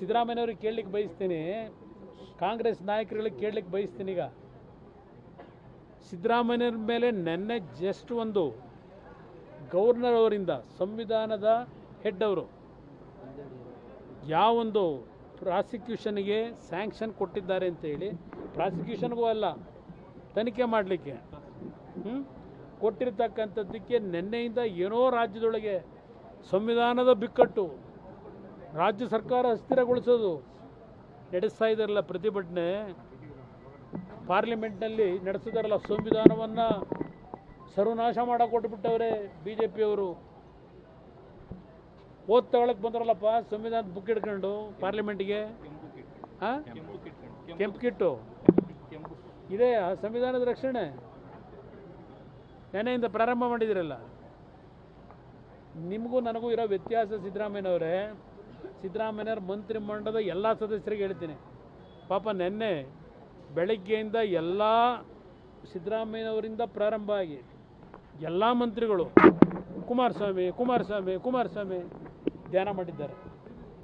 ಸಿದ್ದರಾಮಯ್ಯವ್ರಿಗೆ ಕೇಳಲಿಕ್ಕೆ ಬಯಸ್ತೀನಿ, ಕಾಂಗ್ರೆಸ್ ನಾಯಕರುಗಳಿಗೆ ಕೇಳಲಿಕ್ಕೆ ಬಯಸ್ತೀನಿ. ಈಗ ಸಿದ್ದರಾಮಯ್ಯವ್ರ ಮೇಲೆ ನೆನ್ನೆ ಜಸ್ಟ್ ಒಂದು ಗವರ್ನರ್ ಅವರಿಂದ, ಸಂವಿಧಾನದ ಹೆಡ್ ಅವರು ಯಾವೊಂದು ಪ್ರಾಸಿಕ್ಯೂಷನ್ಗೆ ಸ್ಯಾಂಕ್ಷನ್ ಕೊಟ್ಟಿದ್ದಾರೆ ಅಂತೇಳಿ, ಪ್ರಾಸಿಕ್ಯೂಷನ್ಗೂ ಅಲ್ಲ ತನಿಖೆ ಮಾಡಲಿಕ್ಕೆ ಕೊಟ್ಟಿರ್ತಕ್ಕಂಥದ್ದಕ್ಕೆ ನಿನ್ನೆಯಿಂದ ಏನೋ ರಾಜ್ಯದೊಳಗೆ ಸಂವಿಧಾನದ ಬಿಕ್ಕಟ್ಟು, ರಾಜ್ಯ ಸರ್ಕಾರ ಅಸ್ಥಿರಗೊಳಿಸೋದು ನಡೆಸ್ತಾ ಇದ್ದಾರಲ್ಲ ಪ್ರತಿಭಟನೆ. ಪಾರ್ಲಿಮೆಂಟ್ನಲ್ಲಿ ನಡೆಸಿದಾರಲ್ಲ, ಸಂವಿಧಾನವನ್ನು ಸರ್ವನಾಶ ಮಾಡಿಕೊಟ್ಬಿಟ್ಟವ್ರೆ ಬಿ ಜೆ ಪಿಯವರು. ಓದ್ ತಗೊಳಕ್ಕೆ ಬಂದ್ರಲ್ಲಪ್ಪ ಸಂವಿಧಾನದ ಬುಕ್ ಹಿಡ್ಕೊಂಡು ಪಾರ್ಲಿಮೆಂಟ್ಗೆ. ಕೆಂಪು ಕಿಟ್ಟು ಇದೆ ಸಂವಿಧಾನದ ರಕ್ಷಣೆ. ನೆನೆಯಿಂದ ಪ್ರಾರಂಭ ಮಾಡಿದಿರಲ್ಲ. ನಿಮಗೂ ನನಗೂ ಇರೋ ವ್ಯತ್ಯಾಸ ಸಿದ್ದರಾಮಯ್ಯನವರೇ, ಸಿದ್ದರಾಮಯ್ಯವ್ರ ಮಂತ್ರಿಮಂಡಲದ ಎಲ್ಲ ಸದಸ್ಯರಿಗೆ ಹೇಳ್ತೀನಿ, ಪಾಪ ನೆನ್ನೆ ಬೆಳಗ್ಗೆಯಿಂದ ಎಲ್ಲ ಸಿದ್ದರಾಮಯ್ಯನವರಿಂದ ಪ್ರಾರಂಭ ಆಗಿ ಎಲ್ಲ ಮಂತ್ರಿಗಳು ಕುಮಾರಸ್ವಾಮಿ ಕುಮಾರಸ್ವಾಮಿ ಕುಮಾರಸ್ವಾಮಿ ಧ್ಯಾನ ಮಾಡಿದ್ದಾರೆ.